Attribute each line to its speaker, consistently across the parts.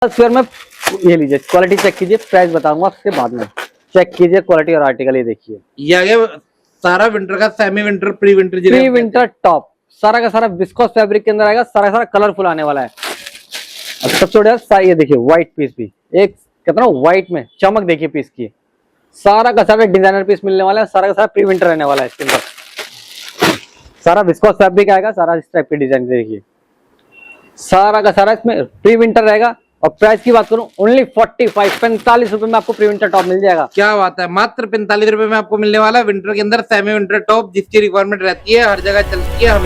Speaker 1: Square में ये लीजिए, क्वालिटी चेक कीजिए, प्राइस बताऊंगा आपके बाद में। चेक कीजिए क्वालिटी और आर्टिकल, ये देखिए।
Speaker 2: ये आ गया सारा विंटर का, semi winter, pre winter,
Speaker 1: pre winter top, सारा का सारा विस्कोस फैब्रिक के अंदर आएगा, सारा का सारा कलरफुल आने वाला है। अब सबसे बढ़िया ये देखिए, व्हाइट पीस भी एक कितना व्हाइट में चमक देखिए पीस की। सारा का सारा डिजाइनर पीस मिलने वाला है, सारा का सारा प्री विंटर रहने वाला है। इसके अंदर सारा विस्कोस फैब्रिक आएगा, सारा इस टाइप की डिजाइन देखिए, सारा का सारा इसमें प्री विंटर रहेगा। और प्राइस की बात करूं, ओनली 45 रुपए में आपको प्री विंटर टॉप मिल जाएगा।
Speaker 2: क्या बात है, मात्र 45 रुपए में आपको मिलने वाला विंटर के अंदर सेमी विंटर टॉप, जिसकी रिक्वायरमेंट रहती है, हर जगह चलती है।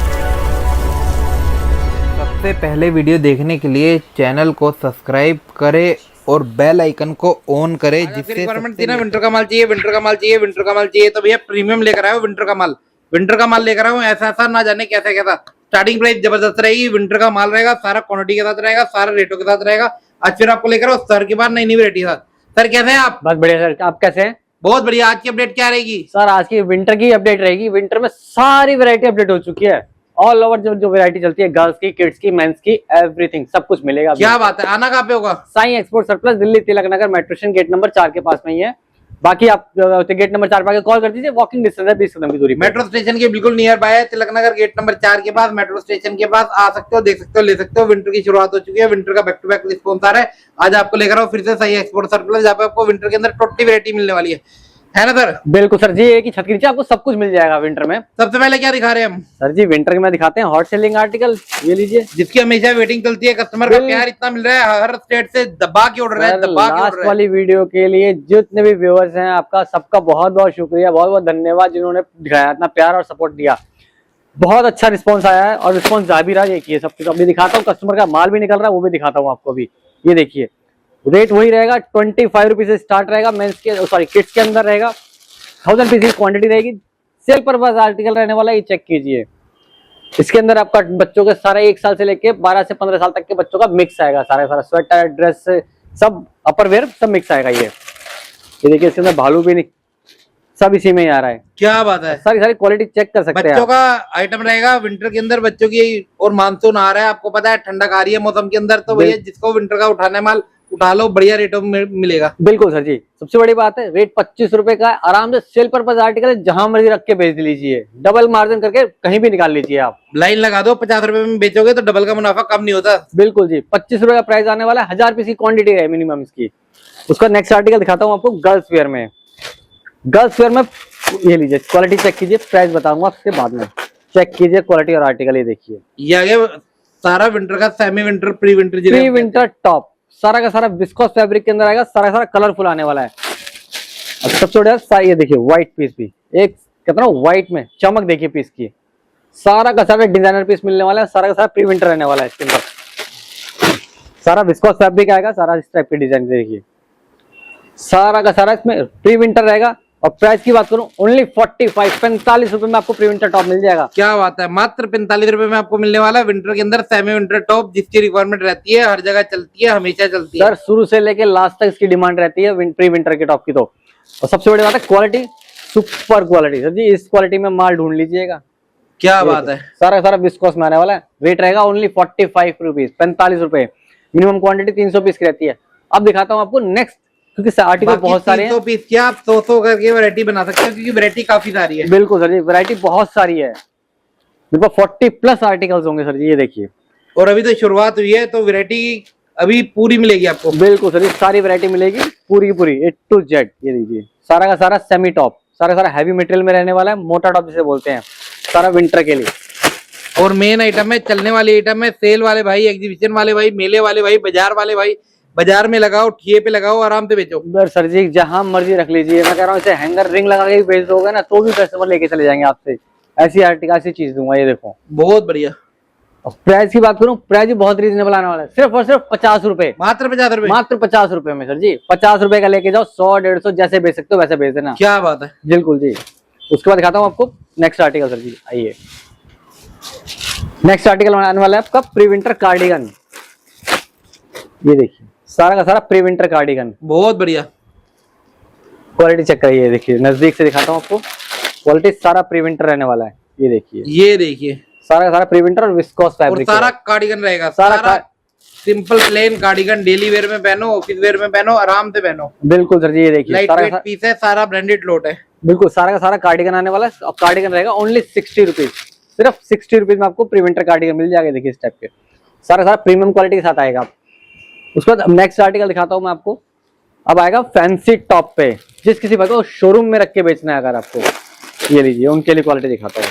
Speaker 3: सबसे पहले वीडियो देखने के लिए चैनल को सब्सक्राइब करें और बेल आइकन को ऑन करें, जिससे
Speaker 2: रिक्वायरमेंट थी ना, विंटर का माल चाहिए, विंटर का माल चाहिए, विंटर का माल चाहिए, तो भैया प्रीमियम लेकर आयो, विंटर का माल, विंटर का माल लेकर आओ। ऐसा ना जाने कैसा कैसा स्टार्टिंग प्राइस जबरदस्त रहेगी, विंटर का माल रहेगा, सारा क्वांटिटी के साथ रहेगा, सारा रेटों के साथ रहेगा। आज फिर आपको लेकर आओ सर के बाद नई नई वैरायटी साथ। सर कैसे हैं आप?
Speaker 1: बस बढ़िया सर, आप कैसे हैं?
Speaker 2: बहुत बढ़िया। आज की अपडेट क्या रहेगी
Speaker 1: सर? आज की विंटर की अपडेट रहेगी। विंटर में सारी वैरायटी अपडेट हो चुकी है, ऑल ओवर जो वैरायटी चलती है, गर्ल्स की, किड्स की, मेंस की, एवरीथिंग सब कुछ मिलेगा।
Speaker 2: क्या बात है, आना कहाँ पे होगा?
Speaker 1: Sai export surplus, Delhi Tilak Nagar metro station gate number 4 के पास में ही है। बाकी आप गेट नंबर 4 पर कॉल कर दीजिए, वॉकिंग डिस्टेंस है 20 कदम की दूरी।
Speaker 2: मेट्रो स्टेशन के बिल्कुल नियर बाय है, तिलक नगर गेट नंबर 4 के पास, मेट्रो स्टेशन के पास आ सकते हो, देख सकते हो, ले सकते हो। विंटर की शुरुआत हो चुकी है, विंटर का बैक टू बैक रिस्पॉन्स आ रहा है। आज आपको लेकर आओ फिर से साईं एक्सपोर्ट सरप्लस, जहाँ पे आपको विंटर के अंदर टोटली वैरायटी मिलने वाली है ना सर?
Speaker 1: बिल्कुल सर जी, एक ही छत के नीचे आपको सब कुछ मिल जाएगा विंटर में।
Speaker 2: सबसे पहले क्या दिखा रहे हैं हम?
Speaker 1: सर जी विंटर के में दिखाते हैं हॉट सेलिंग आर्टिकल, ये लीजिए,
Speaker 2: जिसकी हमेशा वेटिंग चलती है। कस्टमर का प्यार इतना मिल रहा है, हर स्टेट से दबा के उड़ रहा है, दबा के उड़ रहा है।
Speaker 1: लास्ट वाली वीडियो के लिए जितने भी व्यूअर्स हैं, आपका सबका बहुत बहुत शुक्रिया, बहुत बहुत धन्यवाद, जिन्होंने दिखाया इतना प्यार और सपोर्ट दिया। बहुत अच्छा रिस्पॉन्स आया है और रिस्पॉन्स जा भी रहा है। ये सब कुछ अभी दिखाता हूँ, कस्टमर का माल भी निकल रहा है, वो भी दिखाता हूँ आपको भी। ये देखिए, रेट वही रहेगा, 25 रुपीज से स्टार्ट रहेगा, मेंस के सॉरी किड्स के अंदर रहेगा, 1000 पीस क्वांटिटी रहेगी, सेल पर्पस आर्टिकल रहने वाला है। ये चेक कीजिए, इसके अंदर आपका बच्चों के सारा 1 साल से लेके 12 से 15 साल तक के बच्चों का मिक्स आएगा, सारा स्वेटर, ड्रेस, सब अपर वेयर सब मिक्स आएगा। ये देखिए, इसके अंदर भालू भी नहीं, सब इसी में ही आ रहा है।
Speaker 2: क्या बात है,
Speaker 1: सारी क्वालिटी चेक कर सकते हैं।
Speaker 2: बच्चों का आइटम रहेगा विंटर के अंदर, बच्चों की, और मानसून आ रहा है, आपको पता है ठंडक आ रही है मौसम के अंदर, तो भैया जिसको विंटर का उठाना माल उठा लो, बढ़िया रेटों में मिलेगा।
Speaker 1: बिल्कुल सर जी, सबसे बड़ी बात है, रेट 25 रुपए का है, आराम से सेल पर्पस आर्टिकल है, जहां मर्जी रख के बेच लीजिए, डबल मार्जिन करके कहीं भी निकाल लीजिए आप।
Speaker 2: लाइन लगा दो, 50 रुपए में बेचोगे तो डबल का मुनाफा कम नहीं होता।
Speaker 1: बिल्कुल जी, 25 रुपए का प्राइस आने वाला है, 1000 पीस की क्वांटिटी है मिनिमम इसकी। उसका नेक्स्ट आर्टिकल दिखाता हूँ आपको, गर्ल्स वेयर में। गर्ल्स वेयर में ये लीजिए, क्वालिटी चेक कीजिए, प्राइस बताऊंगा आपके बाद में। चेक कीजिए क्वालिटी और आर्टिकल, ये देखिए।
Speaker 2: ये आ गया सारा विंटर का, semi winter, pre winter,
Speaker 1: pre winter top, सारा का सारा विस्कोस फैब्रिक के अंदर आएगा, सारा का सारा कलरफुल आने वाला है। अब सबसे बढ़िया ये देखिए, व्हाइट पीस भी एक कितना व्हाइट में चमक देखिए पीस की। सारा का सारा डिजाइनर पीस मिलने वाला है, सारा का सारा प्री विंटर रहने वाला है। इसके अंदर सारा विस्कोस फैब्रिक आएगा, सारा इस टाइप की डिजाइन देखिए, सारा का सारा इसमें प्री विंटर रहेगा। और प्राइस की बात करूं, ओनली 45 रुपए में आपको प्री विंटर टॉप मिल जाएगा।
Speaker 2: क्या बात है, मात्र 45 रुपए में आपको मिलने वाला है विंटर के अंदर सेमी विंटर टॉप, जिसकी रिक्वायरमेंट रहती है, हर जगह चलती है, हमेशा चलती है।
Speaker 1: सर शुरू से लेके लास्ट तक इसकी डिमांड रहती है प्री विंटर के टॉप की। तो और सबसे बड़ी बात है क्वालिटी, सुपर क्वालिटी। सर जी इस क्वालिटी में माल ढूंढ लीजिएगा।
Speaker 2: क्या बात है,
Speaker 1: सारा सारा विस्कोस में आने वाला है। रेट रहेगा ओनली 45 रुपीज, 45 रुपए। मिनिमम क्वांटिटी 300 पीस की रहती है। अब दिखाता हूँ आपको नेक्स्ट, क्योंकि आर्टिकल बहुत सारे हैं।
Speaker 2: 300 पीस क्या आप 100 करके वैरायटी बना सकते हैं, क्योंकि वैरायटी काफी सारी है।
Speaker 1: बिल्कुल सर जी, वैरायटी बहुत सारी है, मेरे पास 40+ आर्टिकल्स होंगे सर जी। ये देखिए,
Speaker 2: और अभी तो शुरुआत हुई है, तो वैरायटी अभी पूरी मिलेगी आपको।
Speaker 1: बिल्कुल सर जी, सारी वैरायटी मिलेगी पूरी की पूरी, A to Z। ये देखिए, सारा का सारा सेमी टॉप, सारा सारा हैवी मटेरियल में रहने वाला है, मोटा टॉप जिसे बोलते हैं, सारा विंटर के लिए।
Speaker 2: और मेन आइटम है, चलने वाले आइटम है, सेल वाले भाई, एग्जीबिशन वाले भाई, मेले वाले भाई, बाजार वाले भाई, बाजार में लगाओ, ठिए पे लगाओ, आराम से बेचो।
Speaker 1: सर जी जहां मर्जी रख लीजिए, मैं कह रहा हूँ इसे हैंगर रिंग लगा के बेच दोगे ना, तो भी कस्टमर लेके चले जाएंगे आपसे। ऐसी आर्टिकल, ऐसी चीज दूंगा। ये देखो,
Speaker 2: बहुत बढ़िया।
Speaker 1: प्राइस की बात करूं, प्राइस भी बहुत रीजनेबल आने वाला है, सिर्फ और सिर्फ 50 रुपए,
Speaker 2: मात्र 50 रुपए,
Speaker 1: मात्र 50 रुपए में सर जी। 50 रुपए का लेके जाओ, 100 150 जैसे बेच सकते हो वैसे बेच देना।
Speaker 2: क्या बात है,
Speaker 1: बिल्कुल जी। उसके बाद दिखाता हूँ आपको नेक्स्ट आर्टिकल सर जी। आइए, नेक्स्ट आर्टिकल आने वाला है आपका प्री विंटर कार्डिगन। ये देखिए, सारा का सारा प्री विंटर कार्डिगन,
Speaker 2: बहुत बढ़िया।
Speaker 1: क्वालिटी चेक करिए, देखिए नजदीक से दिखाता हूँ आपको, क्वालिटी सारा प्री विंटर रहने वाला है। ये देखिए,
Speaker 2: ये देखिए,
Speaker 1: सारा का सारा प्री विंटर और विस्कोस फैब्रिक,
Speaker 2: सारा कार्डिगन रहेगा,
Speaker 1: सारा
Speaker 2: simple plain cardigan, daily wear में पहनो, ऑफिस वेयर में पहनो, आराम से पहनो।
Speaker 1: बिल्कुल सर जी, ये देखिए
Speaker 2: लाइट
Speaker 1: सारा
Speaker 2: वेट पीस है, सारा ब्रांडेड लोट है।
Speaker 1: बिल्कुल सारा का सारा कार्डिगन आने वाला है, और कार्डिगन रहेगा ओनली 60 रुपीज, सिर्फ 60 रुपीज में आपको प्री विंटर कार्डिगन मिल जाएगा। देखिए इस टाइप के सारा सारा प्रीमियम क्वालिटी के साथ आएगा। उसके बाद नेक्स्ट आर्टिकल दिखाता हूँ मैं आपको। अब आएगा फैंसी टॉप पे, जिस किसी भाई को शोरूम में रख के बेचना है अगर आपको, ये लीजिए उनके लिए क्वालिटी दिखाता हूँ,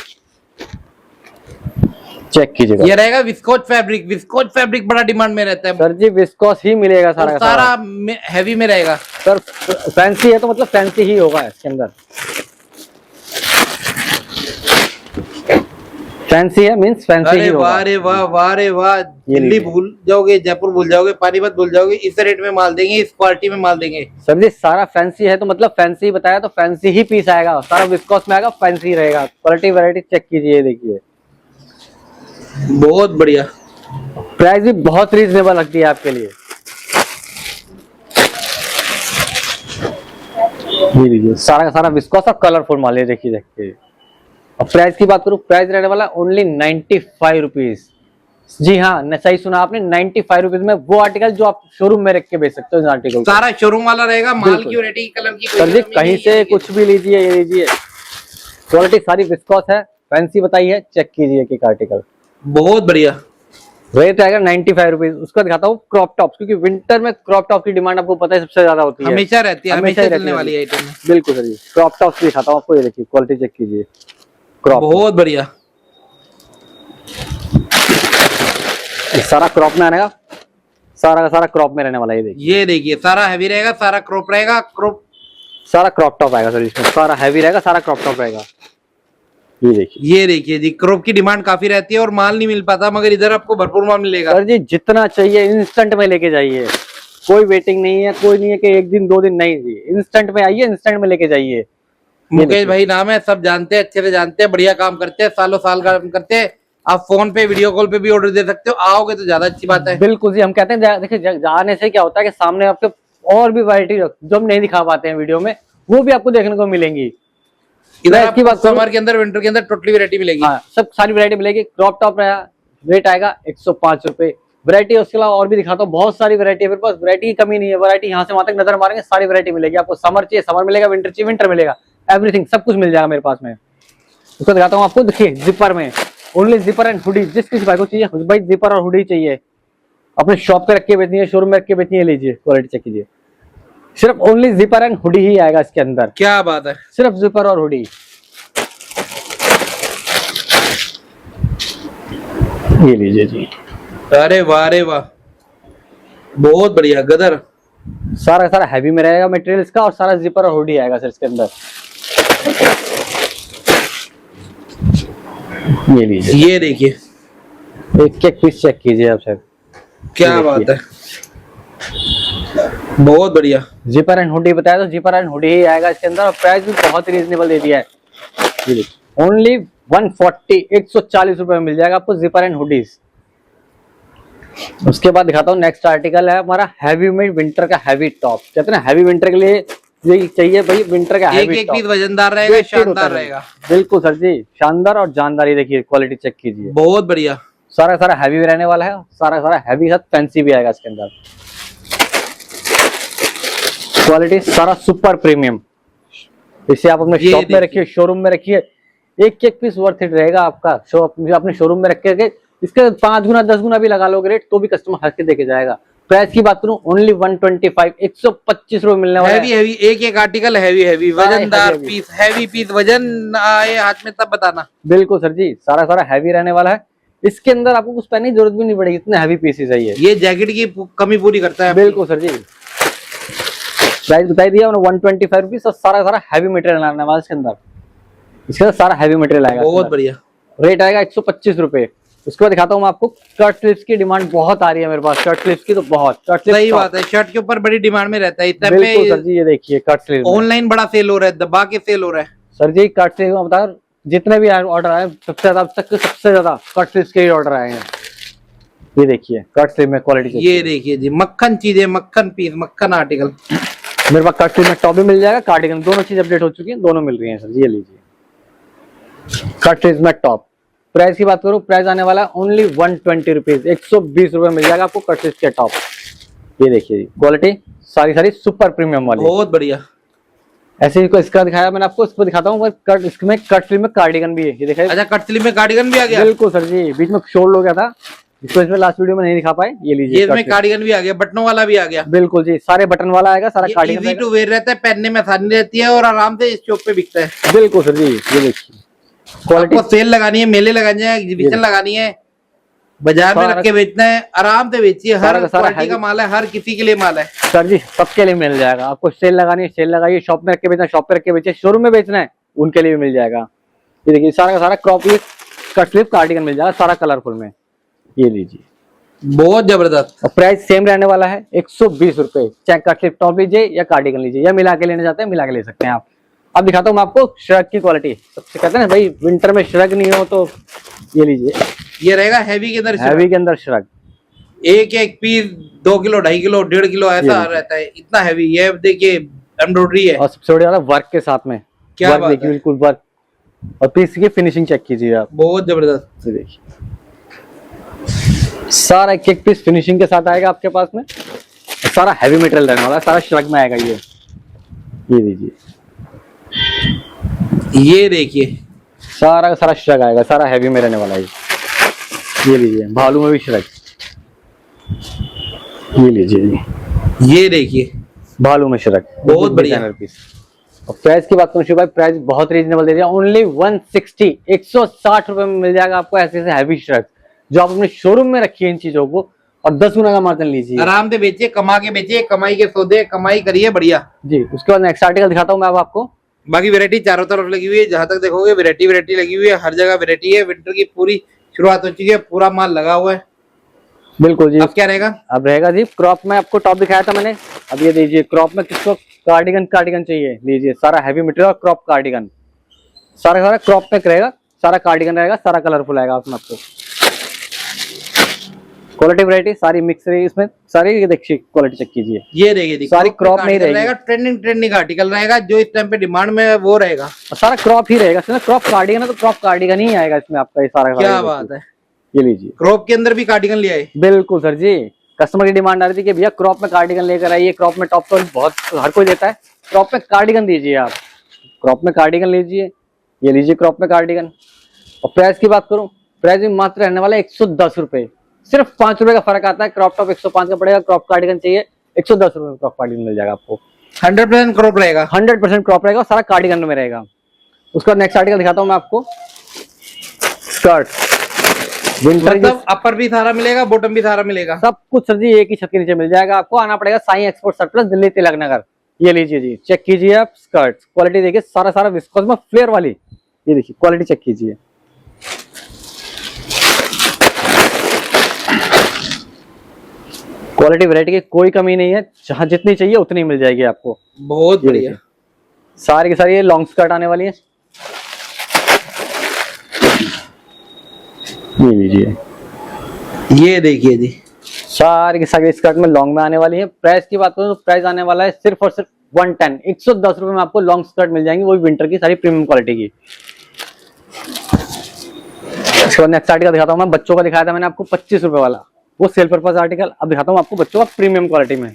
Speaker 1: चेक कीजिएगा।
Speaker 2: ये रहेगा विस्कोच फैब्रिक। विस्कोच फैब्रिक बड़ा डिमांड में रहता है
Speaker 1: सर जी विस्कोस ही मिलेगा सारा
Speaker 2: और
Speaker 1: का सारा।
Speaker 2: हैवी में रहेगा
Speaker 1: सर फैंसी है तो मतलब फैंसी ही होगा इसके अंदर। फैंसी है मींस फैंसी ही
Speaker 2: अरे
Speaker 1: होगा।
Speaker 2: वाह रे वाह, वाह रे वाह। दिल्ली भूल जाओगे, जयपुर भूल जाओगे, पानीपत भूल जाओगे, इस रेट में माल देंगे, इस क्वालिटी में माल देंगे।
Speaker 1: सर जी सारा फैंसी है तो मतलब फैंसी बताया तो फैंसी ही पीस आएगा, सारा विस्कोस में आएगा, फैंसी रहेगा। क्वालिटी वैरायटी चेक कीजिए, देखिए
Speaker 2: बहुत बढ़िया।
Speaker 1: प्राइस भी बहुत रीजनेबल रखती है आपके लिए। ये लीजिए सारा का सारा विस्कोस और कलरफुल माल है, देखिए देखिए। और प्राइस की बात करूं, प्राइस रहने वाला ओनली 95 रुपीज। जी हाँ, सही सुना आपने, 95 रुपीज में वो आर्टिकल जो आप शोरूम में रख के बेच सकते हो। इस आर्टिकल को
Speaker 2: सारा शोरूम वाला रहेगा, माल
Speaker 1: बिल्कुल।
Speaker 2: की वैरायटी, कलर की कोई
Speaker 1: सर जी
Speaker 2: कमी
Speaker 1: कहीं
Speaker 2: नहीं
Speaker 1: से
Speaker 2: है।
Speaker 1: कुछ भी लीजिए, ये लीजिए क्वालिटी सारी विस्कोस है, फैंसी बताई है, चेक कीजिए कि आर्टिकल
Speaker 2: बहुत बढ़िया।
Speaker 1: रेट आएगा 95 रुपीज। उसका दिखाता हूँ क्रॉप टॉप, क्योंकि विंटर में क्रॉप टॉप की डिमांड आपको पता है सबसे ज्यादा होती है,
Speaker 2: हमेशा रहती है, हमेशा
Speaker 1: ही
Speaker 2: चलने
Speaker 1: रहती है।
Speaker 2: वाली आइटम है।
Speaker 1: बिल्कुल सर जी, क्रॉप टॉप दिखाता हूँ आपको, ये देखिए क्वालिटी चेक कीजिए क्रॉप।
Speaker 2: बहुत बढ़िया।
Speaker 1: सारा क्रॉप में आने का, सारा का सारा क्रॉप में रहने वाला है।
Speaker 2: ये देखिए सारा हैवी रहेगा, सारा क्रॉप रहेगा, क्रॉप
Speaker 1: सारा क्रॉप टॉप आएगा सर, इसमें सारा हैवी रहेगा, सारा क्रॉप टॉप रहेगा। ये देखिए
Speaker 2: जी, क्रॉप की डिमांड काफी रहती है और माल नहीं मिल पाता, मगर इधर आपको भरपूर माल मिलेगा।
Speaker 1: सर जी जितना चाहिए इंस्टेंट में लेके जाइए, कोई वेटिंग नहीं है, कोई नहीं है कि एक दिन दो दिन, नहीं जी, इंस्टेंट में आइए, इंस्टेंट में लेके जाइए।
Speaker 2: मुकेश भाई नाम है, सब जानते हैं, अच्छे से जानते हैं, बढ़िया काम करते हैं, सालों साल काम करते हैं। आप फोन पे, वीडियो कॉल पे भी ऑर्डर दे सकते हो, आओगे तो ज्यादा अच्छी बात है।
Speaker 1: बिल्कुल जी, हम कहते हैं देखिए जाने से क्या होता है कि सामने आपके और भी वैरायटी जो हम नहीं दिखा पाते हैं वीडियो में, वो भी आपको देखने को मिलेंगी।
Speaker 2: इधर
Speaker 1: इसकी बात
Speaker 2: आपको समर के अंदर, विंटर के अंदर टोटली वैरायटी मिलेगी।
Speaker 1: हाँ, सब सारी वैरायटी मिलेगी। क्रॉप टॉप रेट आएगा 105 रुपए। वैरायटी उसके अलावा और भी दिखाता हूँ, बहुत सारी वैरायटी है मेरे पास, वैरायटी की कमी नहीं है। वैरायटी यहाँ से वहां तक नजर मारेंगे, सारी वैरायटी मिलेगी आपको। समर चाहिए समर मिलेगा, विंटर चाहिए विंटर मिलेगा, एवरीथिंग सब कुछ मिल जाएगा मेरे पास में। उसको दिखाता हूँ आपको, देखिए जिपर में ओनली जिपर एंड हुडी, जिस किसी भाई को चाहिए भाई जिपर और हुडी चाहिए, अपने शॉप पे रख के बेचनी है, शोरूम में रख के बेचनी है, लीजिए क्वालिटी चेक कीजिए। सिर्फ ओनली जिपर एंड हुडी ही आएगा इसके अंदर,
Speaker 2: क्या बात है,
Speaker 1: सिर्फ जिपर और हुडी। ये लीजिए जी,
Speaker 2: अरे वाह रे वाह, बहुत बढ़िया। गदर
Speaker 1: सारा सारा हैवी में रहेगा मटेरियल इसका, और सारा जिपर और हुडी आएगा सर इसके अंदर। ये लीजिए,
Speaker 2: ये देखिए,
Speaker 1: एक एक पीस चेक कीजिए आप सर,
Speaker 2: क्या बात है, बहुत बढ़िया।
Speaker 1: जिपर एंड हुडी बताया तो जिपर एंड हुडी ही आएगा इसके अंदर, और प्राइस भी बहुत रीजनेबल दे दिया है। ये देखिए ओनली 140 रुपए में मिल जाएगा आपको जिपर एंड हुडीज। उसके बाद दिखाता हूँ नेक्स्ट आर्टिकल है हमारा हैवी में विंटर का हैवी टॉप। कहते हैं ना हैवी विंटर के लिए ये चाहिए भाई, विंटर का हैवी
Speaker 2: एक
Speaker 1: टॉप,
Speaker 2: पीस वजनदार रहेगा, शानदार रहेगा।
Speaker 1: बिल्कुल सर जी, शानदार और जानदार। ये देखिए क्वालिटी चेक कीजिए,
Speaker 2: बहुत बढ़िया।
Speaker 1: सारा सारा हैवी रहने वाला है, सारा सारा हैवी है, फैंसी भी आएगा इसके अंदर। क्वालिटी सारा सुपर प्रीमियम। इसे आप अपने शॉप में रखिए, शोरूम में रखिए, एक एक पीस वर्थ इट रहेगा आपका। अपने शोरूम में रख के इसके 5 गुना 10 गुना भी लगा लोगे रेट, तो भी कस्टमर हंस के देके जाएगा। प्राइस की बात करूं ओनली 125, 125 रुपए मिलने वाला है।
Speaker 2: हैवी एक आर्टिकल हैवी वजनदार पीस, हैवी पीस, वजन आए हाथ में तब बताना।
Speaker 1: बिल्कुल सर जी, सारा सारा हैवी रहने वाला है। इसके अंदर आपको कुछ पहनने की जरूरत भी नहीं पड़ेगी, इतने हैवी पीसेस है ये
Speaker 2: जैकेट की कमी पूरी करता है।
Speaker 1: बिल्कुल सर जी। प्राइस बताई दिया 125 रुपीज, और सारा सारा हैवी मटेरियल आने वाला इसके अंदर। इसके अंदर सारा हैवी मटेरियल आएगा,
Speaker 2: बहुत बढ़िया।
Speaker 1: रेट आएगा 125 रुपए। उसके बाद दिखाता हूँ मैं आपको, शर्ट स्लीव्स की डिमांड बहुत आ रही है मेरे पास, शर्ट स्लीव्स की तो बहुत।
Speaker 2: सही बात है, शर्ट के ऊपर बड़ी डिमांड में रहता है इस टाइम
Speaker 1: बिल्कुल सर जी। ये देखिए कट स्लीव
Speaker 2: ऑनलाइन बड़ा सेल हो रहा है, दबा के सेल हो रहा है
Speaker 1: सर जी। कट स्लीव में बता, जितने भी ऑर्डर आए सबसे ज्यादा अब तक सबसे ज्यादा कट स्लीव के ऑर्डर आए हैं। ये देखिए कट स्लीव में क्वालिटी,
Speaker 2: ये देखिए जी, मक्खन चीजें, मक्खन पीस, मक्खन आर्टिकल।
Speaker 1: मेरे पास कट स्लीव में टॉप भी मिल जाएगा, कार्डिगन, दोनों चीज अपडेट हो चुकी है, दोनों मिल रही है सर जी। ये लीजिए कट स्लीव में टॉप, प्राइस की बात करूँ, प्राइस आने वाला है ओनली 120 रुपीज, 120 रुपए मिल जाएगा आपको कट स्टिच के टॉप। ये देखिए जी, क्वालिटी सारी सुपर प्रीमियम वाली।
Speaker 2: बहुत बढ़िया।
Speaker 1: ऐसे ही इसका दिखाया मैंने आपको, इसको दिखाता हूँ कट, इसमें कट स्लीव में कार्डिगन भी है, ये दिखाई।
Speaker 2: अच्छा, कट स्लीव में कार्डिगन भी आ गया।
Speaker 1: बिल्कुल सर जी, बीच में शोल्ड हो गया था, इसको इसमें लास्ट वीडियो में नहीं दिखा पाए। ये लीजिए,
Speaker 2: ये इसमें कार्डिगन भी आ गया, बटनों वाला भी आ गया।
Speaker 1: बिल्कुल जी, सारे बटन वाला आएगा, सारा कार्डिगन
Speaker 2: इजी टू वेयर रहता है, पहनने में आसानी रहती है और आराम से इस शॉप पे बिकता है।
Speaker 1: बिल्कुल सर जी। ये देखिए क्वालिटी,
Speaker 2: आपको सेल लगानी है, मेले लगाने हैं, एग्जीबिशन लगानी है, बाजार में रख के बेचना है, आराम से बेचिए। हर क्वालिटी का माल है, हर किसी के लिए माल है
Speaker 1: सर जी, सबके लिए मिल जाएगा। आपको सेल लगानी है, सेल लगाइए, शॉप में रख के बेचना, शॉप पे रख के बेचिए, शोरूम में बेचना है, उनके लिए भी मिल जाएगा। ये देखिए सारा का सारा क्रॉप कट स्लीव कार्डिगन मिल जाएगा, सारा कलरफुल में। ये लीजिए,
Speaker 2: बहुत जबरदस्त।
Speaker 1: और प्राइस सेम रहने वाला है 120 रुपए, चाहे कट स्लीव टॉप लीजिए या कार्डिगन लीजिए, या मिला के लेने जाते हैं मिला के ले सकते हैं आप। अब दिखाता हूँ मैं आपको श्रग की क्वालिटी। सबसे कहते हैं ना भाई, विंटर में श्रग नहीं हो तो ये लीजिए,
Speaker 2: ये रहेगा हैवी के अंदर,
Speaker 1: हैवी के अंदर श्रग।
Speaker 2: एक एक पीस 2 किलो 2.5 किलो 1.5 किलो ऐसा रहता है, इतना हैवी। ये देखिए एम्ब्रॉयडरी है,
Speaker 1: और सबसे बड़ी बात है वर्क के साथ में,
Speaker 2: क्या
Speaker 1: वर्क
Speaker 2: बात
Speaker 1: देखिए,
Speaker 2: है।
Speaker 1: बिल्कुल वर्क। और पीस की फिनिशिंग चेक कीजिए आप,
Speaker 2: बहुत जबरदस्त।
Speaker 1: ये देखिए सारा एक एक पीस फिनिशिंग के साथ आएगा आपके पास में। सारा हैवी मटेरियल रहने वाला है, सारा श्रग में आएगा। ये लीजिए,
Speaker 2: ये देखिए
Speaker 1: सारा का सारा श्रग आएगा, सारा हैवी में रहने वाला है। ये लीजिए, भालू में भी श्रग। ये लीजिए जी,
Speaker 2: ये देखिए
Speaker 1: भालू में श्रग,
Speaker 2: बहुत बढ़िया
Speaker 1: पीस। और प्राइस की बात करूं शिव भाई, प्राइस बहुत रीजनेबल दे दिया, ओनली 160, 160 रुपए में मिल जाएगा आपको ऐसे हैवी श्रग, जो आप अपने शोरूम में रखिए इन चीजों को, और 10 गुना का मार्जिन लीजिए,
Speaker 2: आराम से बेचिए, कमा के बेचिए, कमाई के सौदे, कमाई करिए, बढ़िया
Speaker 1: जी। उसके बाद नेक्स्ट आर्टिकल दिखाता हूँ मैं अब आपको।
Speaker 2: बाकी वैरायटी चारों तरफ लगी हुई है, जहां तक देखोगे वैरायटी लगी हुई है, हर जगह वैरायटी है। विंटर की पूरी शुरुआत हो चुकी है, पूरा माल लगा हुआ है।
Speaker 1: बिल्कुल जी।
Speaker 2: अब क्या रहेगा?
Speaker 1: अब रहेगा जी क्रॉप में, आपको टॉप दिखाया था मैंने, अब ये दीजिए क्रॉप में किसको कार्डिगन चाहिए, लीजिए सारा हैवी मटेरियल और क्रॉप कार्डिगन, सारा क्रॉप में रहेगा, सारा कार्डिगन रहेगा, सारा कलरफुल आएगा उसमें आपको। क्वालिटी वैरायटी सारी मिक्स रही इसमें, सारी ये देखिए क्वालिटी चेक कीजिए।
Speaker 2: ये देखिए
Speaker 1: सारी क्रॉप नहीं रहेगा,
Speaker 2: ट्रेंडिंग आर्टिकल रहेगा, जो इस टाइम पे डिमांड में है वो रहेगा,
Speaker 1: और सारा क्रॉप ही रहेगा इसमें। क्रॉप कार्डिगन है तो क्रॉप कार्डिगन ही आएगा इसमें आपका, ये सारा।
Speaker 2: क्या बात है,
Speaker 1: ये लीजिए,
Speaker 2: क्रॉप के अंदर भी कार्डिगन लिया है।
Speaker 1: बिल्कुल सर जी, कस्टमर की डिमांड आ रही थी कि भैया क्रॉप में कार्डिगन लेकर आइए, क्रॉप में टॉप तो बहुत हर कोई देता है, क्रॉप में कार्डिगन दीजिए आप, क्रॉप में कार्डिगन लीजिए। ये लीजिए क्रॉप में कार्डिगन। और प्राइस की बात करूं, प्राइस भी मात्र रहने वाला है 110 रुपए, सिर्फ 5 रुपए का फर्क आता है। क्रॉप टॉप 105 का पड़ेगा, क्रॉप कार्डिगन चाहिए 110 रुपए में क्रॉप कार्डिगन मिल जाएगा आपको।
Speaker 2: 100% क्रॉप रहेगा,
Speaker 1: 100% क्रॉप रहेगा, सारा कार्डिगन में रहेगा। उसका नेक्स्ट आर्टिकल दिखाता हूँ मैं आपको, स्कर्ट। विंटर
Speaker 2: मतलब अपर भी सारा मिलेगा, बॉटम भी सारा मिलेगा,
Speaker 1: सब कुछ सर जी एक ही छत के नीचे मिल जाएगा। आपको आना पड़ेगा साई एक्सपोर्ट सरप्लस, दिल्ली तिलक नगर। ये लीजिए जी, चेक कीजिए आप स्कर्ट, क्वालिटी देखिए, सारा विस्कोस में फ्लेयर वाली। ये देखिए क्वालिटी चेक कीजिए, क्वालिटी वैरायटी की कोई कमी नहीं है, जहां जितनी चाहिए उतनी मिल जाएगी आपको।
Speaker 2: बहुत बढ़िया।
Speaker 1: सारी की सारी ये लॉन्ग स्कर्ट आने वाली है। ये लीजिए,
Speaker 2: ये देखिए जी,
Speaker 1: सारी की सारी स्कर्ट में लॉन्ग में आने वाली है। प्राइस की बात करूं तो प्राइस आने वाला है सिर्फ और सिर्फ 110, 110 रुपए में आपको लॉन्ग स्कर्ट मिल जाएंगी, वो भी विंटर की, सारी प्रीमियम क्वालिटी की। इसके बाद नेक्स्ट आर्टिकल दिखाता हूं मैं, बच्चों का दिखाया था मैंने आपको 25 रुपए वाला, वो सेल पर्पज आर्टिकल। अब दिखाता हूं आपको बच्चों का प्रीमियम क्वालिटी में।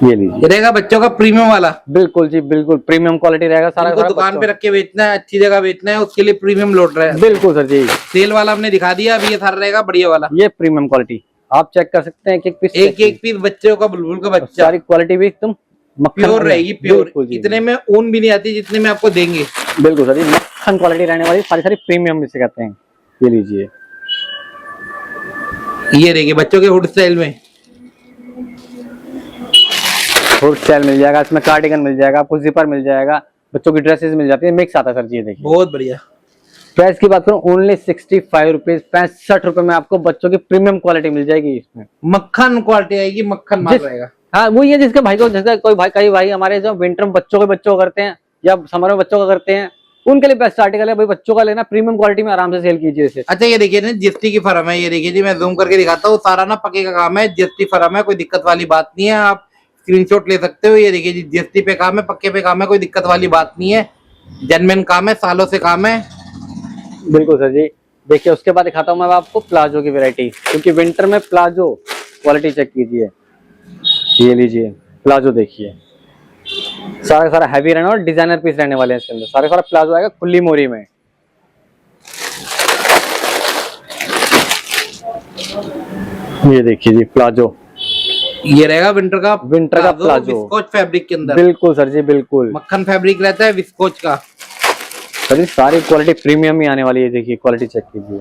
Speaker 1: ये लीजिए,
Speaker 2: रहेगा बच्चों का प्रीमियम वाला,
Speaker 1: बिल्कुल जी बिल्कुल प्रीमियम क्वालिटी रहेगा। सारा
Speaker 2: जिनको दुकान पे रख के बेचना है, अच्छी जगह बेचना है, उसके लिए प्रीमियम लोड रहा है।
Speaker 1: बिल्कुल सर जी,
Speaker 2: सेल वाला हमने दिखा दिया, अभी ये सारा रहेगा बढ़िया वाला।
Speaker 1: ये प्रीमियम क्वालिटी आप चेक कर सकते हैं,
Speaker 2: एक पीस बच्चों का, बुलबुल का बच्चा,
Speaker 1: सारी क्वालिटी भी एकदम
Speaker 2: प्योर रहेगी, प्योर। इतने में ऊन भी नहीं आती जितने में आपको देंगे।
Speaker 1: बिल्कुल सर जी, मक्खन क्वालिटी रहने वाली, सारी प्रीमियम जिसे कहते हैं। ये लीजिए,
Speaker 2: ये देखिए बच्चों के हुड स्टाइल में,
Speaker 1: हुड स्टाइल मिल जाएगा, इसमें कार्डिगन मिल जाएगा आपको, जिपर मिल जाएगा, बच्चों की ड्रेसेस मिल जाती है, मिक्स आता है सर जी। ये देखिए,
Speaker 2: बहुत बढ़िया।
Speaker 1: प्राइस की बात करूं ओनली 65 रुपीज, 65 रुपए में आपको बच्चों की प्रीमियम क्वालिटी मिल जाएगी। इसमें
Speaker 2: मक्खन क्वालिटी आएगी, मक्खन माल रहेगा।
Speaker 1: हाँ वो ये जिसके भाई को, जैसे कोई भाई, कई भाई हमारे जो विंटर में बच्चों को करते हैं या समर में बच्चों का करते हैं, उनके लिए बेस्ट आर्टिकल है भाई, बच्चों का लेना प्रीमियम क्वालिटी में, आराम से सेल कीजिए इसे।
Speaker 2: अच्छा ये देखिए ना, जीएसटी की फर्म है, ये देखिए जी, मैं जूम करके दिखाता हूँ, सारा ना पक्के का काम है, जीएसटी फर्म है, कोई दिक्कत वाली बात नहीं है, आप स्क्रीनशॉट ले सकते हो। ये देखिए जी, जीएसटी पे काम है, पक्के पे काम है, कोई दिक्कत वाली बात नहीं है। जेन्युइन काम है, सालों से काम है।
Speaker 1: बिल्कुल सर जी। देखिए उसके बाद दिखाता हूँ मैं आपको प्लाजो की वैरायटी, क्योंकि विंटर में प्लाजो क्वालिटी चेक कीजिए। ये लीजिए प्लाजो, देखिए सारा सारा हैवी रहना और डिजाइनर पीस रहने वाले हैं इसके अंदर। सारा सारा प्लाजो आएगा खुली मोरी में। ये देखिए जी प्लाजो,
Speaker 2: ये रहेगा विंटर का
Speaker 1: प्लाजो
Speaker 2: विस्कोच फैब्रिक के अंदर।
Speaker 1: बिल्कुल सर जी बिल्कुल।
Speaker 2: मक्खन फैब्रिक रहता है विस्कोच का।
Speaker 1: सर जी सारी क्वालिटी प्रीमियम ही आने वाली है। देखिए क्वालिटी चेक कीजिए।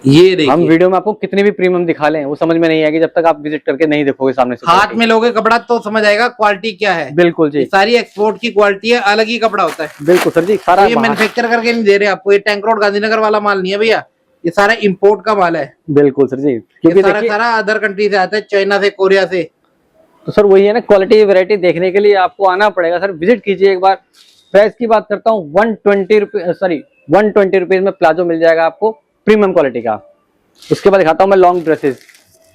Speaker 2: ये देखिए,
Speaker 1: हम वीडियो में आपको कितनी भी प्रीमियम दिखा लें वो समझ में नहीं आएगी जब तक आप विजिट करके नहीं देखोगे सामने से।
Speaker 2: हाथ में लोगे कपड़ा तो समझ आएगा क्वालिटी क्या है।
Speaker 1: बिल्कुल जी,
Speaker 2: ये सारी एक्सपोर्ट की क्वालिटी है, अलग ही कपड़ा होता है।
Speaker 1: बिल्कुल सर जी। सारा
Speaker 2: ये मैन्युफैक्चर करके नहीं दे रहे आपको, ये टैंक रोड गांधीनगर वाला माल नहीं है भैया, ये सारा इंपोर्ट का माल है।
Speaker 1: बिल्कुल सर जी,
Speaker 2: ये
Speaker 1: क्योंकि
Speaker 2: सारा
Speaker 1: देखिए
Speaker 2: सारा अदर कंट्री से आता है, चाइना से, कोरिया से।
Speaker 1: तो सर वही है ना, क्वालिटी वैरायटी देखने के लिए आपको आना पड़ेगा सर, विजिट कीजिए एक बार। प्राइस की बात करता हूँ 120 रुपीज में प्लाजो मिल जाएगा आपको प्रीमियम क्वालिटी का। उसके बाद दिखाता हूँ मैं लॉन्ग ड्रेसेस।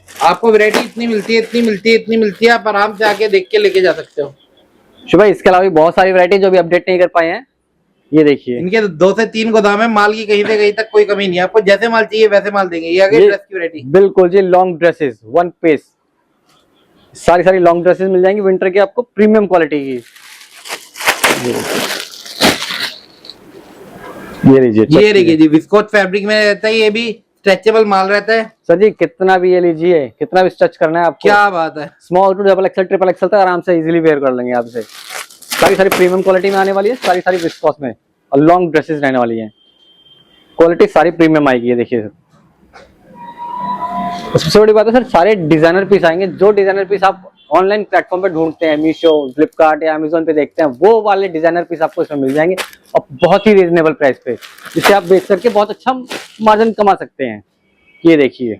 Speaker 2: आपको वैरायटी इतनी मिलती है, इतनी मिलती है, इतनी मिलती है, आप आराम से आके देख के लेके जा सकते हो।
Speaker 1: शुभ भाई इसके अलावा भी बहुत सारी वैरायटी जो भी अपडेट नहीं कर पाए हैं, ये देखिए।
Speaker 2: इनके 2 से 3 गोदाम है, माल की कहीं से कहीं तक कोई कमी नहीं है। आपको जैसे माल चाहिए वैसे माल देंगे। ये आगे ड्रेस की वैरायटी। बिल्कुल
Speaker 1: जी, लॉन्ग ड्रेसेस 1 पीस, सारी सारी लॉन्ग ड्रेसेस मिल जाएंगी विंटर की आपको प्रीमियम क्वालिटी की। ये लीजिए,
Speaker 2: ये देखिए जी, विस्कोच फैब्रिक में रहता है, ये भी स्ट्रेचेबल माल रहता है
Speaker 1: सर जी। कितना भी ये लीजिए, कितना भी स्ट्रेच करना है आपको।
Speaker 2: क्या बात है।
Speaker 1: Small to double axel triple axel तक आराम से इजीली वेयर कर लेंगे आपसे। सारी सारी प्रीमियम क्वालिटी में आने वाली है, सारी सारी विस्कोस में, और लॉन्ग ड्रेसेस रहने वाली है। क्वालिटी सारी प्रीमियम आएगी। ये देखिए सर, सबसे बड़ी बात है सर सारे डिजाइनर पीस आएंगे। जो डिजाइनर पीस आप ऑनलाइन प्लेटफॉर्म पे ढूंढते हैं, मीशो, फ्लिपकार्ट या अमेजोन पे देखते हैं, वो वाले डिजाइनर पीस आपको इसमें मिल जाएंगे और बहुत ही रीजनेबल प्राइस पे, जिससे आप बेच करके बहुत अच्छा मार्जिन कमा सकते हैं। ये देखिए,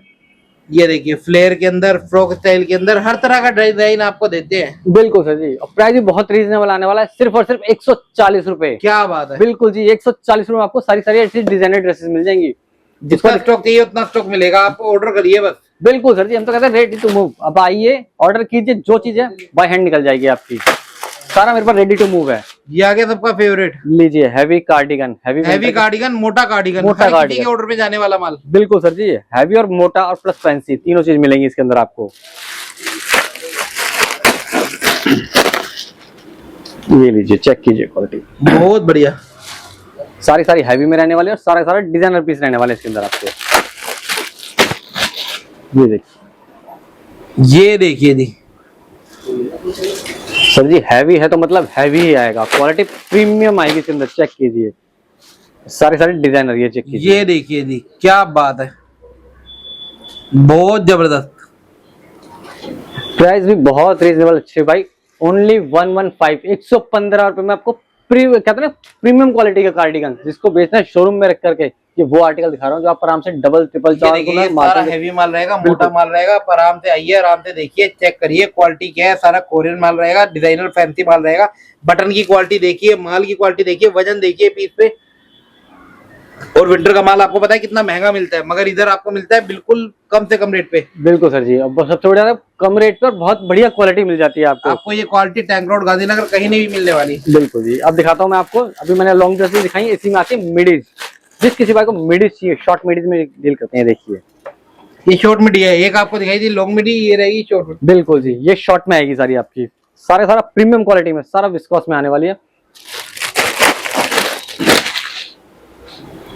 Speaker 2: ये देखिए फ्लेयर के अंदर, फ्रॉक स्टाइल के अंदर हर तरह का डिजाइन आपको देते हैं।
Speaker 1: बिल्कुल सर जी, और प्राइस भी बहुत रीजनेबल आने वाला है, सिर्फ और सिर्फ 140 रुपए।
Speaker 2: क्या बात है।
Speaker 1: बिल्कुल जी, 140 रुपए में आपको सारी सारी ऐसी डिजाइनर ड्रेसेस मिल जाएंगी।
Speaker 2: जितना स्टॉक चाहिए उतना स्टॉक मिलेगा, आपको ऑर्डर करिए बस।
Speaker 1: बिल्कुल सर जी, हम तो कहते हैं रेडी टू मूव। अब आइए, ऑर्डर कीजिए, जो चीज है बाय हैंड निकल जाएगी आपकी। सारा मेरे पास रेडी टू मूव है।
Speaker 2: ये आगे सबका फेवरेट,
Speaker 1: लीजिए हैवी कार्डिगन,
Speaker 2: हैवी कार्डिगन, मोटा कार्डिगन,
Speaker 1: मोटा कार्डिगन
Speaker 2: के ऑर्डर में जाने वाला माल।
Speaker 1: बिल्कुल सर जी, हैवी और मोटा और प्लस फैंसी तीनों चीज मिलेंगी इसके अंदर आपको। ये लीजिए, चेक कीजिए क्वालिटी,
Speaker 2: बहुत बढ़िया।
Speaker 1: सारी सारी हैवी में रहने वाले और सारा सारा डिजाइनर पीस रहने वाले इसके अंदर आपको। ये देखिए,
Speaker 2: ये देखिए जी
Speaker 1: सर जी हैवी है तो मतलब हैवी ही आएगा, क्वालिटी प्रीमियम आएगी इसके अंदर। चेक कीजिए सारे सारे डिजाइनर, ये चेक कीजिए।
Speaker 2: ये देखिए जी, क्या बात है, बहुत जबरदस्त।
Speaker 1: प्राइस भी बहुत रीजनेबल अच्छे भाई, ओनली 115 रुपए में आपको कहते हैं प्रीमियम क्वालिटी का कार्डिगन, जिसको बेचना है शोरूम में रख करके। ये वो आर्टिकल दिखा रहा हूँ जो आप आराम से डबल ट्रिपल
Speaker 2: सारा हैवी माल रहेगा, मोटा माल रहेगा। आप आराम से आइए, आराम से देखिए, चेक करिए क्वालिटी क्या है। सारा कोरियन माल रहेगा, डिजाइनर फैंसी माल रहेगा। बटन की क्वालिटी देखिए, माल की क्वालिटी देखिए, वजन देखिए पीस पे। और विंटर का माल आपको पता है कितना महंगा मिलता है, मगर इधर आपको मिलता है बिल्कुल कम से कम रेट पे।
Speaker 1: बिल्कुल सर जी, अब सबसे बढ़िया कम रेट पर बहुत बढ़िया क्वालिटी मिल जाती है आपको।
Speaker 2: आपको ये क्वालिटी टैंक रोड गांधीनगर कहीं नहीं भी मिलने वाली।
Speaker 1: बिल्कुल जी, अब दिखाता हूँ मैं आपको। अभी मैंने लॉन्ग ड्रेसेस दिखाई, इसी में आती है मिडीज। जिस किसी भाई को मिडीज चाहिए, शॉर्ट मिडीज में डील करते हैं। देखिए
Speaker 2: ये शॉर्ट मिडी है, एक आपको दिखाई थी लॉन्ग मिडी, ये रहेगी शॉर्ट मिडी।
Speaker 1: बिल्कुल जी, ये शॉर्ट में आएगी सारी आपकी, सारा प्रीमियम क्वालिटी में, सारा विस्कोस में आने वाली है।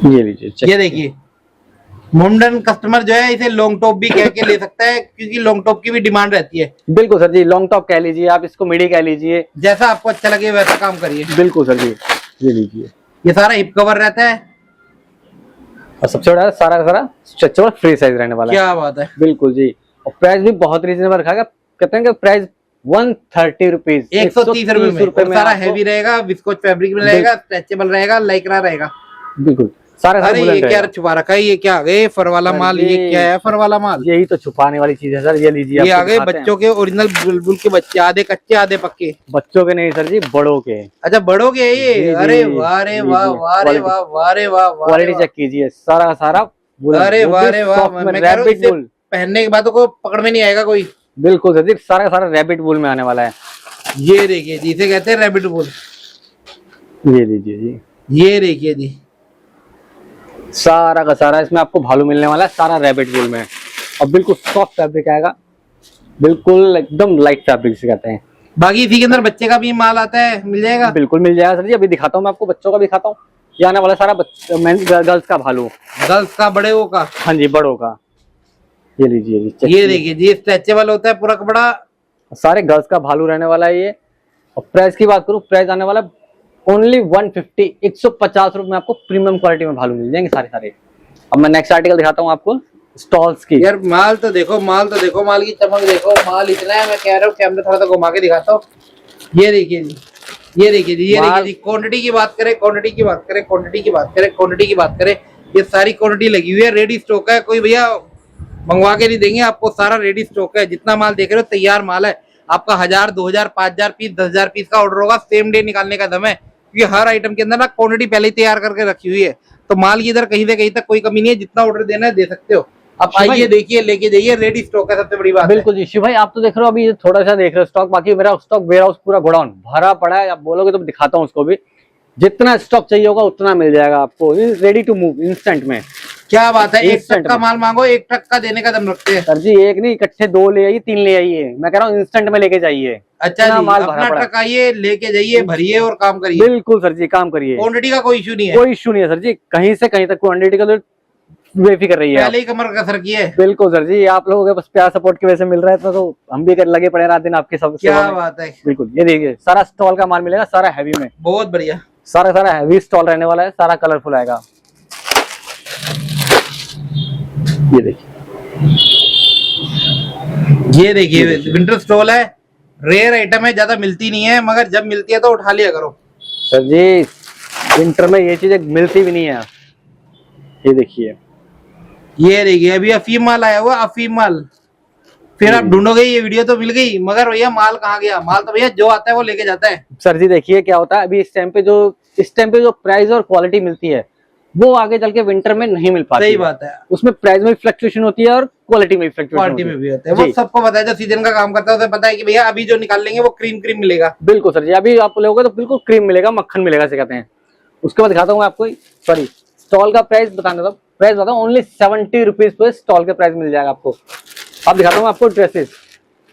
Speaker 1: ये लीजिए,
Speaker 2: ये देखिए, मुंडन कस्टमर जो है इसे लॉन्ग टॉप भी कह के ले सकता है, क्योंकि लॉन्ग टॉप की भी डिमांड रहती है।
Speaker 1: बिल्कुल सर जी, लॉन्ग टॉप कह लीजिए, आप इसको मिडी कह लीजिए,
Speaker 2: जैसा आपको अच्छा लगे वैसा काम करिए।
Speaker 1: बिल्कुल सर जी, ये लीजिए।
Speaker 2: ये सारा हिप कवर रहता है
Speaker 1: और सबसे बड़ा सारा स्ट्रेचेबल फ्री साइज रहने वाला है।
Speaker 2: क्या बात है।
Speaker 1: बिल्कुल जी, और प्राइस भी बहुत रीजनेबल रखा। कहते हैं कि प्राइस 130 रुपीज,
Speaker 2: 130 रुपए में। सारा हैवी रहेगा, विस्कोच फैब्रिक में रहेगा, स्ट्रेचेबल रहेगा, लाइक्रा रहेगा।
Speaker 1: बिल्कुल सारा।
Speaker 2: अरे ये क्या छुपा रखा है, ये क्या आ गए फर वाला माल, ये क्या है फर वाला माल?
Speaker 1: यही तो छुपाने वाली चीज है सर। ये लीजिए,
Speaker 2: ये आ गए बच्चों के ओरिजिनल बुलबुल के बच्चे, आधे कच्चे आधे पक्के।
Speaker 1: बच्चों के नहीं सर जी, बड़ों के।
Speaker 2: अच्छा, बड़ों के ये? अरे वाह रे वाह, वाह रे वाह, वाह रे वाह।
Speaker 1: क्वालिटी चेक कीजिए, सारा
Speaker 2: अरे वाह रे वाह, मैं कह रहा हूं इसे पहनने के बाद को पकड़ में नहीं आएगा कोई।
Speaker 1: बिल्कुल सर जी, सारा रैबिट वूल में आने वाला है।
Speaker 2: ये देखिए, जिसे कहते हैं रैबिट वूल।
Speaker 1: ये लीजिए जी,
Speaker 2: ये देखिए जी,
Speaker 1: सारा का सारा इसमें आपको भालू मिलने वाला है, सारा रैबिट वूल में है और बिल्कुल सॉफ्ट फैब्रिक आएगा, बिल्कुल एकदम लाइट फैब्रिक से कहते हैं।
Speaker 2: बाकी इसी के अंदर बच्चे का भी माल आता है, मिल जाएगा?
Speaker 1: बिल्कुल मिल जाएगा सर जी। अभी दिखाता हूँ मैं आपको, बच्चों का भी दिखाता हूँ। ये आने वाला सारा गर्ल्स का भालू,
Speaker 2: गर्ल्स का, बड़े वो का।
Speaker 1: हाँ जी, बड़ों का। ये लीजिए जी,
Speaker 2: ये देखिए जी, स्ट्रेचेबल होता है पूरा कपड़ा।
Speaker 1: सारे गर्ल्स का भालू रहने वाला है ये। और प्राइस की बात करूं, प्राइस आने वाला ओनली 150, 150 रुपए में आपको प्रीमियम क्वालिटी में भालू मिल जाएंगे सारे सारे। अब मैं नेक्स्ट आर्टिकल दिखाता हूँ आपको स्टॉल्स की।
Speaker 2: यार माल तो देखो, माल तो देखो, माल की चमक देखो, माल इतना है, मैं कह रहा हूँ कैमरा थोड़ा सा घुमा के दिखाता हूँ। ये देखिए जी, ये देखिए जी, ये देखिए जी, क्वांटिटी की बात करें, क्वांटिटी की बात करें, क्वांटिटी की बात करें, क्वांटिटी की बात करें, ये सारी क्वांटिटी लगी हुई है, रेडी स्टॉक है, कोई भैया मंगवा के नहीं देंगे आपको, सारा रेडी स्टॉक है। जितना माल देख रहे हो तैयार माल है। आपका 1000, 2000, 5000 पीस, 10,000 पीस का ऑर्डर होगा, सेम डे निकालने का दम है, क्योंकि हर आइटम के अंदर ना क्वांटिटी पहले ही तैयार करके रखी हुई है। तो माल की इधर कहीं से कहीं तक कोई कमी नहीं है, जितना ऑर्डर देना है दे सकते हो। आप आइए, देखिए, लेके जाइए, रेडी स्टॉक है, सबसे बड़ी बात।
Speaker 1: बिल्कुल जी शिव भाई, आप तो देख रहे हो अभी थोड़ा सा देख रहे हो स्टॉक, बाकी मेरा स्टॉक वेयर हाउस पूरा गोडाउन भरा पड़ा है। आप बोलोगे तो दिखाता हूँ उसको भी, जितना स्टॉक चाहिए होगा उतना मिल जाएगा आपको, रेडी टू मूव इंस्टेंट में।
Speaker 2: क्या बात है, एक ट्रक का माल मांगो, एक ट्रक का देने का दम रखते हैं।
Speaker 1: सर जी एक नहीं, इकट्ठे 2 ले आइए, 3 ले आइए, मैं कह रहा हूँ इंस्टेंट में लेके जाइए।
Speaker 2: अच्छा जी,
Speaker 1: माल
Speaker 2: अपना ट्रक आइए, लेके जाइए, भरिए और काम करिए।
Speaker 1: बिल्कुल सर जी, काम करिए,
Speaker 2: क्वांटिटी का कोई इशू नहीं है,
Speaker 1: कोई इशू नहीं है सर जी, कहीं से कहीं तक क्वांटिटी का तो बेफिक्र रही है।
Speaker 2: पहले ही कमर कसर की है।
Speaker 1: बिल्कुल सर जी, आप लोगों के बस प्यार सपोर्ट की वजह से मिल रहा है, तो हम भी लगे पड़े रात दिन आपके सब।
Speaker 2: क्या बात है,
Speaker 1: बिल्कुल। ये देखिए सारा स्टॉल का माल मिलेगा, सारा हैवी में,
Speaker 2: बहुत बढ़िया,
Speaker 1: सारा सारा हैवी स्टॉल रहने वाला है, सारा कलरफुल आएगा। ये देखिए,
Speaker 2: ये देखिए विंटर स्टॉल है, रेयर आइटम है, ज्यादा मिलती नहीं है, मगर जब मिलती है तो उठा लिया करो।
Speaker 1: सर जी विंटर में ये चीजें मिलती भी नहीं है। ये देखिए,
Speaker 2: ये देखिए, अभी अफीम माल आया हुआ, अफीम माल। फिर आप ढूंढोगे ये वीडियो तो मिल गई, मगर भैया माल कहाँ गया? माल तो भैया जो आता है वो लेके जाता है।
Speaker 1: सर जी देखिए क्या होता है, अभी इस टाइम पे जो प्राइस और क्वालिटी मिलती है वो आगे चल के विंटर में नहीं मिल पाती।
Speaker 2: सही बात है,
Speaker 1: उसमें प्राइस में फ्लक्चुएशन होती है और क्वालिटी में फ्लक्चुएशन
Speaker 2: क्वालिटी में भी होता है। वो सबको पता है, जो सीजन का काम करता है उसे पता है कि भैया अभी जो निकाल लेंगे वो क्रीम क्रीम मिलेगा।
Speaker 1: बिल्कुल सर जी, अभी आप लोगोगे तो बिल्कुल क्रीम मिलेगा, मक्खन मिलेगा से कहते हैं। उसके बाद दिखाता हूँ मैं आपको, सॉरी स्टॉल का प्राइस बताना था, प्राइस बताता हूँ, ओनली 70 रुपीज पे स्टॉल के प्राइस मिल जाएगा आपको। अब दिखाता हूँ आपको ड्रेसेस।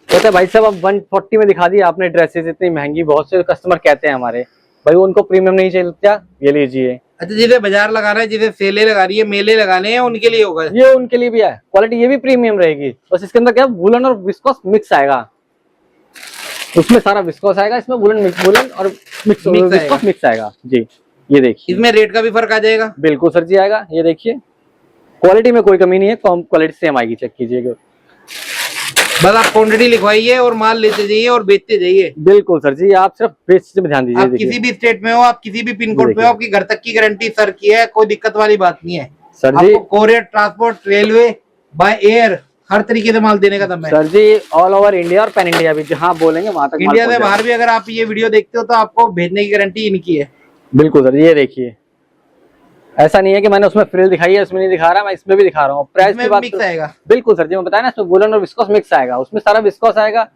Speaker 1: कहते हैं भाई साहब अब 140 में दिखा दी आपने ड्रेसेस, इतनी महंगी। बहुत से कस्टमर कहते हैं हमारे भाई उनको प्रीमियम नहीं चाहिए क्या, ये लीजिए।
Speaker 2: अच्छा, जिसे बाजार लगा रहा है, जिसे सेले लगा रही है, मेले लगाने हैं, उनके लिए होगा
Speaker 1: ये, उनके लिए भी है। क्वालिटी ये भी प्रीमियम रहेगी, बस इसके अंदर क्या वुलन और विस्कोस मिक्स आएगा। उसमें सारा विस्कोस आएगा, इसमें वुलन और विस्कोस मिक्स आएगा जी। ये देखिए,
Speaker 2: इसमें रेट का भी फर्क आ जाएगा।
Speaker 1: बिल्कुल सर जी आएगा। ये देखिए क्वालिटी में कोई कमी नहीं है, क्वालिटी सेम आएगी, चेक कीजिएगा।
Speaker 2: बस आप क्वांटिटी लिखवाइए और माल लेते जाइए और बेचते जाइए।
Speaker 1: बिल्कुल सर जी, आप सिर्फ बेचने में ध्यान दीजिए।
Speaker 2: आप किसी भी स्टेट में हो, आप किसी भी पिन कोड पे हो, आपकी घर तक की गारंटी सर की है, कोई दिक्कत वाली बात नहीं है
Speaker 1: सर जी।
Speaker 2: आपको courier, transport, railway, by air, हर तरीके से माल देने का दम है
Speaker 1: sir ji. All over India और पैन इंडिया भी, जहाँ बोलेंगे वहां तक।
Speaker 2: इंडिया से बाहर भी अगर आप ये वीडियो देखते हो तो आपको भेजने की गारंटी इनकी है।
Speaker 1: बिल्कुल सर, ये देखिए ऐसा नहीं है कि मैंने उसमें फ्रिल दिखाई है उसमें नहीं दिखा रहा, मैं इसमें भी दिखा रहा हूँ। प्राइस की बात
Speaker 2: मिक्स आएगा।
Speaker 1: बिल्कुल सर जी, मैं बताया ना, इसमें वुलन और विस्कोस मिक्स आएगा, उसमें सारा विस्कोस आएगा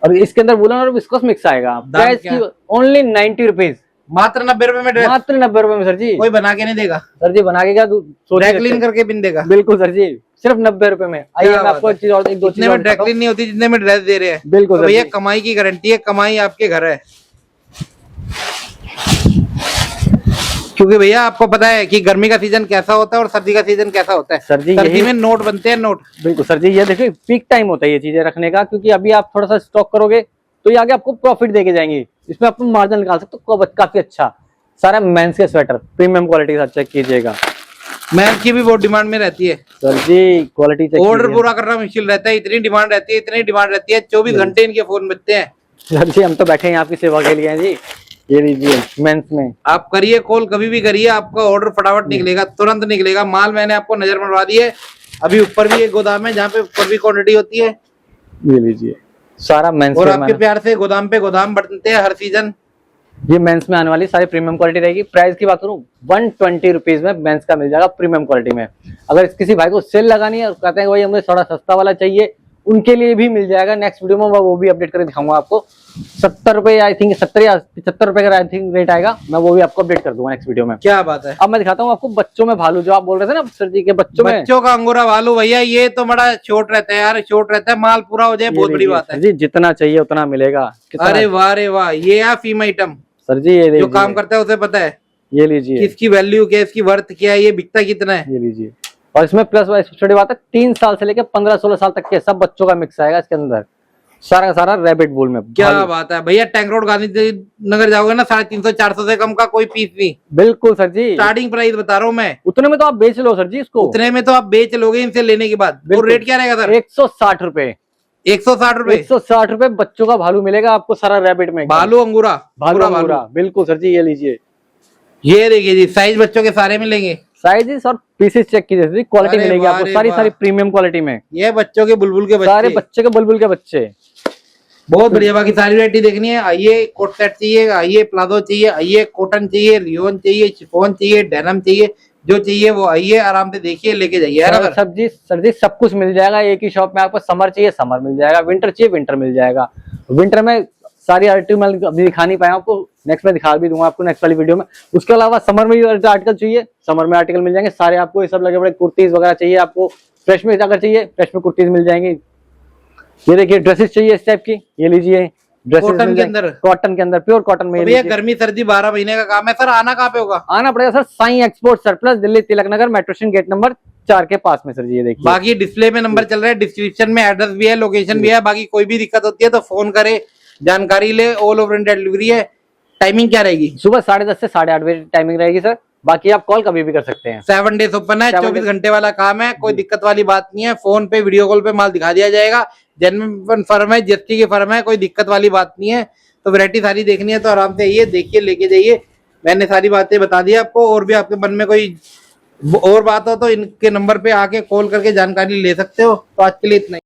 Speaker 1: और इसके अंदर वुलन और विस्कोस मिक्स आएगा। प्राइस की ओनली 90 रुपीज,
Speaker 2: मात्र 90 रुपए में ड्रेस,
Speaker 1: मात्र 90 रुपए में सर जी।
Speaker 2: कोई बना के नहीं देगा
Speaker 1: सर जी, बना के क्या
Speaker 2: ड्रैक्लीन करके पिन देगा।
Speaker 1: बिल्कुल सर जी, सिर्फ 90 रुपए में। आइए मैं आपको एक चीज और, एक दो चीज
Speaker 2: में ड्रैक्लीन नहीं होती जितने में ड्रेस दे रहे हैं।
Speaker 1: बिल्कुल
Speaker 2: भैया कमाई की गारंटी है, कमाई आपके घर है, क्योंकि भैया आपको पता है कि गर्मी का सीजन कैसा होता है और सर्दी का सीजन कैसा होता है।
Speaker 1: सर जी
Speaker 2: सर्दी में नोट बनते हैं, नोट।
Speaker 1: बिल्कुल सर जी, ये देखिए पीक टाइम होता है ये चीजें रखने का, क्योंकि अभी आप थोड़ा सा स्टॉक करोगे तो ये आगे आपको प्रॉफिट देके जाएंगी, इसमें आप मार्जिन निकाल सकते हो काफी अच्छा। सारा मेंस के स्वेटर प्रीमियम क्वालिटी के साथ, चेक कीजिएगा।
Speaker 2: मेंस की भी बहुत डिमांड में रहती है
Speaker 1: सर जी, क्वालिटी चेक,
Speaker 2: ऑर्डर पूरा करना मुश्किल रहता है, इतनी डिमांड रहती है, इतनी डिमांड रहती है, 24 घंटे इनके फोन बजते हैं।
Speaker 1: सर जी हम तो बैठे हैं आपकी सेवा के लिए हैं जी। ये लीजिए मेंस में,
Speaker 2: आप करिए कॉल, कभी भी करिए, आपका ऑर्डर फटाफट निकलेगा, तुरंत निकलेगा। माल मैंने आपको नजर मरवा दी है। अभी ऊपर भी एक गोदाम है जहाँ पे ऊपर भी क्वांटिटी होती है।
Speaker 1: ये लीजिए सारा मेंस,
Speaker 2: और आपके प्यार से गोदाम पे गोदाम बढ़ते हैं हर सीजन।
Speaker 1: ये मेंस में आने वाली सारी प्रीमियम क्वालिटी रहेगी। प्राइस की बात करूं 120 रुपीज में मेंस का मिल जाएगा प्रीमियम क्वालिटी में। अगर किसी भाई को सेल लगानी है और कहते हैं भाई हमें थोड़ा सस्ता वाला चाहिए, उनके लिए भी मिल जाएगा। नेक्स्ट वीडियो में मैं वो भी अपडेट करके दिखाऊंगा आपको। 70 रुपए आई थिंक, 70 या 75 रुपए का आई थिंक रेट आएगा, मैं वो भी आपको अपडेट कर दूंगा नेक्स्ट वीडियो में।
Speaker 2: क्या बात है।
Speaker 1: अब मैं दिखाता हूँ आपको बच्चों में भालू, जो आप बोल रहे थे ना सर जी के बच्चों में।
Speaker 2: बच्चों का अंगूरा भालू भैया, ये तो बड़ा छोट रहता है यार, छोट रहता है, माल पूरा हो जाए बहुत बड़ी बात है
Speaker 1: जी, जितना चाहिए उतना मिलेगा।
Speaker 2: अरे वाह रे वाह, ये है फीम आइटम
Speaker 1: सर जी, ये
Speaker 2: जो काम करता है उसे पता है।
Speaker 1: ये लीजिए,
Speaker 2: इसकी वैल्यू क्या है, इसकी वर्थ क्या है, ये बिकता कितना है।
Speaker 1: ये लीजिए। और इसमें प्लस छोटी बात है, 3 साल से लेकर 15-16 साल तक के सब बच्चों का मिक्स आएगा इसके अंदर, सारा का सारा रैबिट बुल में।
Speaker 2: क्या बात है भैया, टैंक रोड गांधी नगर जाओगे ना, 350-400 से कम का कोई पीस नहीं।
Speaker 1: बिल्कुल सर जी,
Speaker 2: स्टार्टिंग प्राइस बता रहा हूँ मैं,
Speaker 1: उतने में तो आप बेच लो सर जी इसको।
Speaker 2: उतने में तो आप बेच लोगे इनसे लेने के बाद। और रेट क्या रहेगा सर?
Speaker 1: 160 रुपए।
Speaker 2: 160 रुपए।
Speaker 1: 160 रुपए बच्चों का भालू मिलेगा आपको, सारा रैबिट में।
Speaker 2: भालू अंगूरा,
Speaker 1: भालू बिल्कुल सर जी, ये लीजिए।
Speaker 2: ये देखिए जी, साइज बच्चों के सारे मिलेंगे।
Speaker 1: साइज और पीसेस चेक कीजिए, क्वालिटी
Speaker 2: अरे
Speaker 1: मिलेगी
Speaker 2: वाह
Speaker 1: आपको,
Speaker 2: रे
Speaker 1: सारी
Speaker 2: वाह।
Speaker 1: सारी प्रीमियम क्वालिटी में।
Speaker 2: ये बच्चों के बुलबुल के
Speaker 1: सारे
Speaker 2: बच्चे,
Speaker 1: बच्चे के बुलबुल के बच्चे,
Speaker 2: बहुत बढ़िया। बाकी सारी वैरायटी देखनी है, आइए कोट सेट चाहिए, आइए प्लाजो चाहिए, आइए कॉटन चाहिए, रियोन चाहिए, शिफॉन चाहिए, डेनिम चाहिए, जो चाहिए वो आइए, आराम से देखिए, लेके जाइए। है ना सर?
Speaker 1: सर जी सब कुछ मिल जाएगा एक ही शॉप में। आपको समर चाहिए समर मिल जाएगा, विंटर चाहिए विंटर मिल जाएगा। विंटर में सारी आर्टिकल मैं अभी दिखा नहीं पाया आपको, नेक्स्ट में दिखा भी दूंगा आपको नेक्स्ट वाली वीडियो में। उसके अलावा समर में आर्टिकल चाहिए, समर में आर्टिकल मिल जाएंगे सारे आपको। ये सब लगे बड़े कुर्तीज वगैरह चाहिए आपको, फ्रेश में अगर चाहिए फ्रेश में कुर्तीज मिल जाएंगी। ये देखिए ड्रेसेस चाहिए इस टाइप की, ये लीजिए ड्रेसेस
Speaker 2: कॉटन के अंदर,
Speaker 1: कॉटन के अंदर, प्योर कॉटन में।
Speaker 2: भैया गर्मी सर्दी 12 महीने का काम है सर। आना कहाँ पे होगा?
Speaker 1: आना पड़ेगा sir Sai export surplus, Delhi Tilak Nagar, metro station gate number 4 के पास में सर जी। ये देखिए,
Speaker 2: बाकी डिस्प्ले में नंबर चल रहा है, डिस्क्रिप्शन में एड्रेस भी है, लोकेशन भी है। बाकी कोई भी दिक्कत होती है तो फोन करे, जानकारी ले। ऑल ओवर इंडिया डिलीवरी है। टाइमिंग क्या रहेगी?
Speaker 1: सुबह 10:30 से 8:30 बजे टाइमिंग रहेगी सर। बाकी आप कॉल कभी भी कर सकते हैं।
Speaker 2: 7 डेज ओपन है, 24 घंटे वाला काम है, कोई दिक्कत वाली बात नहीं है। फोन पे वीडियो कॉल पे माल दिखा दिया जाएगा। जेन्युइन फर्म है, जीएसटी की फर्म है, कोई दिक्कत वाली बात नहीं है। तो वैरायटी सारी देखनी है तो आराम से आइए, देखिए, लेके जाइए। मैंने सारी बातें बता दी आपको। और भी आपके मन में कोई और बात हो तो इनके नंबर पे आके कॉल करके जानकारी ले सकते हो। तो आज के लिए इतना ही।